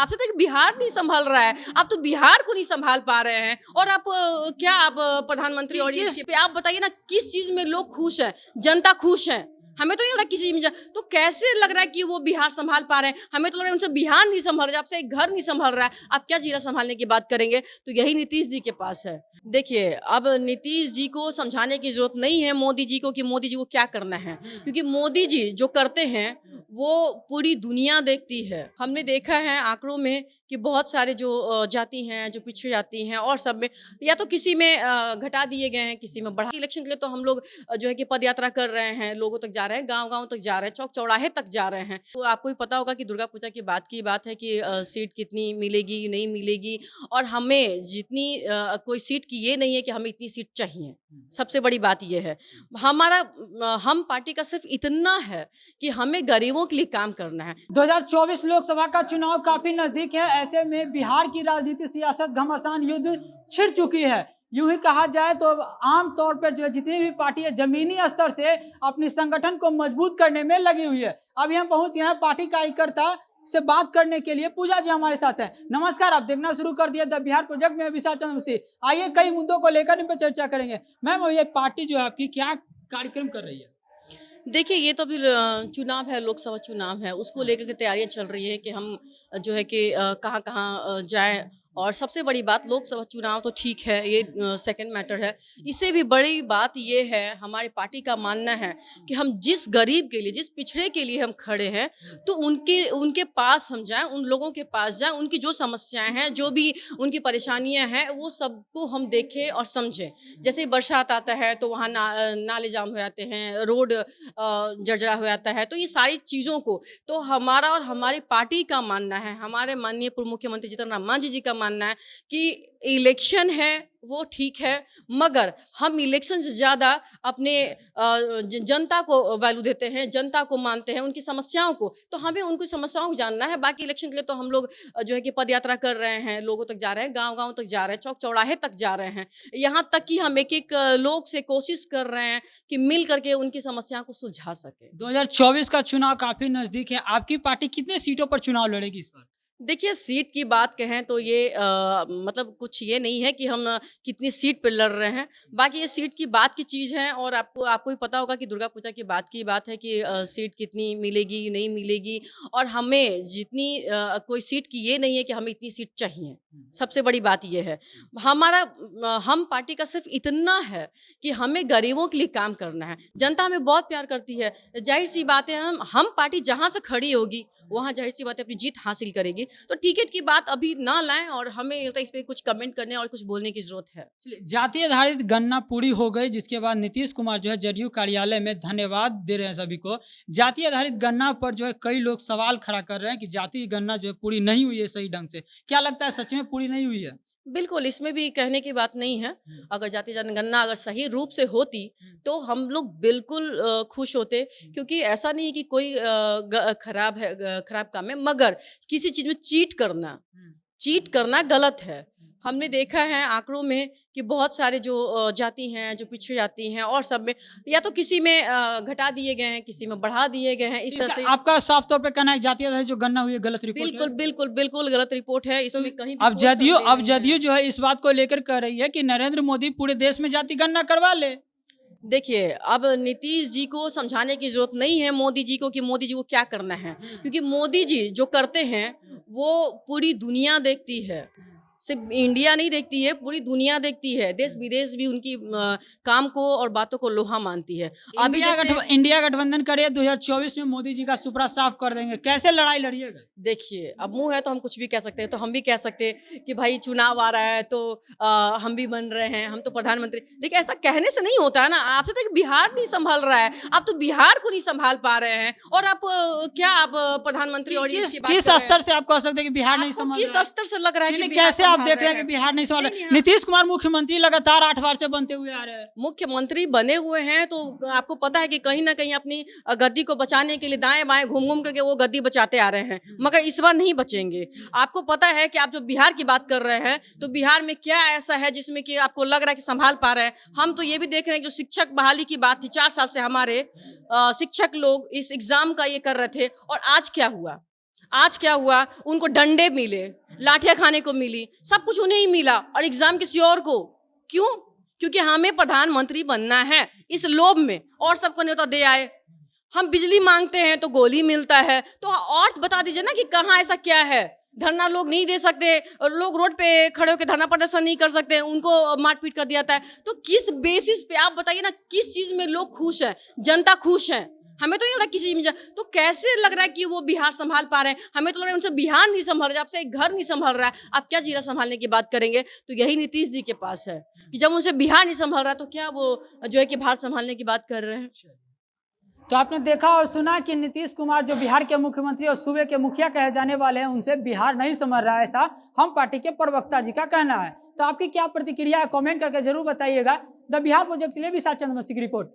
आपसे तो बिहार नहीं संभल रहा है, आप तो बिहार को नहीं संभाल पा रहे हैं और आप प्रधानमंत्री और ये पे आप बताइए ना किस चीज में लोग खुश हैं, जनता खुश है। हमें तो नहीं लगता किसी चीज में तो कैसे लग रहा है कि वो बिहार संभाल पा रहे हैं। हमें तो लग रहा है उनसे बिहार नहीं संभल रहा है, आपसे एक घर नहीं संभल रहा है, आप क्या जिला संभालने की बात करेंगे। तो यही नीतीश जी के पास है। देखिए, अब नीतीश जी को समझाने की ज़रूरत नहीं है मोदी जी को कि मोदी जी को क्या करना है, क्योंकि मोदी जी जो करते हैं, वो पूरी दुनिया देखती है। हमने देखा है आंकड़ों में कि बहुत सारे जो जाति हैं, जो पिछड़ी जाति हैं और सब में या तो किसी में घटा दिए गए हैं, किसी में बढ़ा। इलेक्शन के लिए तो हम लोग जो है कि पदयात्रा कर रहे हैं, लोगों तक जा रहे हैं, गाँव-गाँव तक जा रहे हैं, चौक-चौराहे तक जा रहे हैं। तो आपको भी पता होगा कि दुर्गा पूजा की बात है कि सीट कितनी मिलेगी, नहीं मिलेगी और हमें जितनी कोई सीट की ये नहीं है कि हमें इतनी सीट चाहिए। सबसे बड़ी बात ये है। हम पार्टी का सिर्फ़ इतना है कि हमें गरीबों के लिए काम करना है। 2024 लोकसभा का चुनाव काफी नजदीक है। ऐसे में बिहार की राजनीति सियासत घमासान युद्ध छिड़ चुकी है। यूं ही कहा जाए तो आम तौर पर जो जितनी भी पार्टियां जमीनी स्तर से अपनी संगठन को मजबूत करने में लगी हुई है। अब हम पहुंचे हैं पार्टी कार्यकर्ता से बात करने के लिए। पूजा जी हमारे साथ है। नमस्कार, आप देखना शुरू कर दिया द बिहार प्रोजेक्ट में विशाल चंद्र सिंह। आइए कई मुद्दों को लेकर इन पर चर्चा करेंगे। मैम, ये पार्टी जो है आपकी क्या कार्यक्रम कर रही है? देखिए, ये तो अभी चुनाव है, लोकसभा चुनाव है, उसको लेकर के तैयारियाँ चल रही है कि हम जो है कि कहाँ-कहाँ जाएँ और सबसे बड़ी बात लोकसभा चुनाव तो ठीक है, ये सेकंड मैटर है। इससे भी बड़ी बात ये है, हमारी पार्टी का मानना है कि हम जिस गरीब के लिए, जिस पिछड़े के लिए हम खड़े हैं, तो उनके उनके पास हम जाएँ, उन लोगों के पास जाएँ, उनकी जो समस्याएँ हैं, जो भी उनकी परेशानियाँ हैं, वो सबको हम देखें और समझें। जैसे ही बरसात आता है, तो वहाँ नाले जाम हो जाते हैं, रोड जर्जरा हो जाता है। तो ये सारी चीज़ों को तो हमारा और हमारी पार्टी का मानना है, हमारे माननीय पूर्व मुख्यमंत्री जीतन राम मांझी जी का मानना है कि इलेक्शन है वो ठीक है, मगर हम इलेक्शन से ज़्यादा अपने जनता को वैल्यू देते हैं, जनता को मानते हैं, उनकी समस्याओं को। तो हमें उनकी समस्याओं को जानना है। बाकी इलेक्शन के लिए तो हम लोग जो है कि पदयात्रा कर रहे हैं, लोगों तक जा रहे हैं, गाँव-गाँव तक जा रहे हैं, चौक-चौराहे तक जा रहे हैं। यहाँ तक कि हम एक-एक लोग से कोशिश कर रहे हैं कि मिल करके उनकी समस्या को सुलझा सके। 2024 का चुनाव काफी नजदीक है। आपकी पार्टी कितने सीटों पर चुनाव लड़ेगी इस बार? देखिए, सीट की बात कहें तो ये मतलब कुछ ये नहीं है कि हम कितनी सीट पे लड़ रहे हैं। बाकी ये सीट की बात की चीज़ है और आपको आपको भी पता होगा कि दुर्गा पूजा की बात है कि सीट कितनी मिलेगी, नहीं मिलेगी और हमें जितनी कोई सीट की ये नहीं है कि हमें इतनी सीट चाहिए। सबसे बड़ी बात ये है। हम पार्टी का सिर्फ़ इतना है कि हमें गरीबों के लिए काम करना है। जनता हमें बहुत प्यार करती है। ज़ाहिर-सी बात है हम पार्टी जहाँ से खड़ी होगी, वहाँ ज़ाहिर-सी बात है अपनी जीत हासिल करेगी। तो टिकट की बात अभी ना लाएँ और हमें लगता है इस पे कुछ कमेंट करने और कुछ बोलने की ज़रूरत है। चलिए, जाति आधारित गणना पूरी हो गई, जिसके बाद नीतीश कुमार जो है जदयू कार्यालय में धन्यवाद दे रहे हैं सभी को। जाति आधारित गणना पर जो है कई लोग सवाल खड़ा कर रहे हैं कि जाति गणना जो है पूरी नहीं हुई है सही ढंग से। क्या लगता है सच में पूरी नहीं हुई है? बिल्कुल, इसमें भी कहने की बात नहीं है। अगर जाति जनगणना अगर सही रूप से होती, तो हम लोग बिल्कुल खुश होते क्योंकि ऐसा नहीं है कि कोई खराब काम है, मगर किसी चीज़ में चीट करना गलत है। हमने देखा है आंकड़ों में कि बहुत सारे जो जाति हैं, जो पिछड़ी जाति हैं और सब में या तो किसी में घटा दिए गए हैं, किसी में बढ़ा दिए गए हैं। इस तरह इसका से आपका साफ तौर पे कहना है जाति आधारित जो गणना हुई है गलत रिपोर्ट है? बिल्कुल गलत रिपोर्ट है। तो इसमें कहीं भी कोई संदेह अब नहीं है। जदयू जो है इस बात को लेकर कह रही है कि नरेंद्र मोदी पूरे देश में जाति गणना करवा ले। देखिए, अब नीतीश जी को समझाने की ज़रूरत नहीं है मोदी जी को कि मोदी जी को क्या करना है, क्योंकि मोदी जी जो करते हैं, वो पूरी दुनिया देखती है। सिर्फ़ इंडिया नहीं देखती है, पूरी दुनिया देखती है। देश-विदेश भी उनकी काम को और बातों को लोहा मानती है। अभी जैसे इंडिया गठबंधन करे 2024 में मोदी जी का सुपड़ा साफ कर देंगे। कैसे लड़ाई लड़िएगा? देखिए, अब मुँह है तो हम कुछ भी कह सकते हैं, तो हम भी कह सकते हैं कि भाई चुनाव आ रहा है तो हम भी बन रहे हैं, हम तो प्रधानमंत्री देखिए ऐसा कहने से नहीं होता है ना, आपसे तो एक बिहार नहीं सँभल रहा है, आप तो बिहार को नहीं सँभाल पा रहे हैं और आप प्रधानमंत्री और किस इसकी बात किस कर रहे हैं। स्तर से आप कह सकते हैं कि बिहार नहीं आपको संभल किस रहा है? स्तर से लग रहा है नहीं, कि नहीं, बिहार कैसे आप सँभाल देख रहे रहे हैं कि बिहार नहीं संभल नहीं, रहा? नहीं, नीतीश कुमार मुख्यमंत्री लगातार 8 बार से बनते हुए आ रहे हैं। मुख्यमंत्री बने हुए हैं तो आपको पता है कि कहीं न कहीं अपनी गद्दी को बचाने के लिए दाएँ-बाएँ घूम-घूम करके वो गद्दी बचाते आ रहे हैं, मगर इस बार नहीं बचेंगे। आपको पता है कि आप जो बिहार की बात कर रहे हैं, तो बिहार में क्या ऐसा है जिसमें कि आपको लग रहा है कि सँभाल पा रहे हैं? हम तो ये भी देख रहे हैं कि जो शिक्षक बहाली की बात थी 4 साल से हमारे शिक्षक लोग इस एग्ज़ाम का ये कर रहे थे और आज क्या हुआ? आज क्या हुआ, उनको डंडे मिले, लाठियां खाने को मिली, सब कुछ उन्हें ही मिला और एग्जाम किसी और को। क्यों? क्योंकि हमें प्रधानमंत्री बनना है, इस लोभ में और सबको न्योता दे आए। हम बिजली मांगते हैं तो गोली मिलता है, तो और बता दीजिए ना कि कहाँ ऐसा क्या है। धरना लोग नहीं दे सकते और लोग रोड पे खड़े होकर धरना प्रदर्शन नहीं कर सकते, उनको मारपीट कर दिया जाता है। तो किस बेसिस पे आप बताइए ना, किस चीज में लोग खुश हैं, जनता खुश है? हमें तो नहीं लगता किसी चीज में तो कैसे लग रहा है कि वो बिहार संभाल पा रहे हैं? हमें तो लग रहा है उनसे बिहार नहीं संभल रहा है, आपसे एक घर नहीं संभल रहा है, आप क्या जिला संभालने की बात करेंगे? तो यही नीतीश जी के पास है कि जब उनसे बिहार नहीं संभल रहा तो क्या वो जो है कि भारत संभालने की बात कर रहे हैं। तो आपने देखा और सुना कि नीतीश कुमार जो बिहार के मुख्यमंत्री और सूबे के मुखिया कहे जाने वाले हैं, उनसे बिहार नहीं समझ रहा है, ऐसा हम पार्टी के प्रवक्ता जी का कहना है। तो आपकी क्या प्रतिक्रिया है, कमेंट करके जरूर बताइएगा। द बिहार प्रोजेक्ट के लिए विशाल चंद्रवंशी की रिपोर्ट।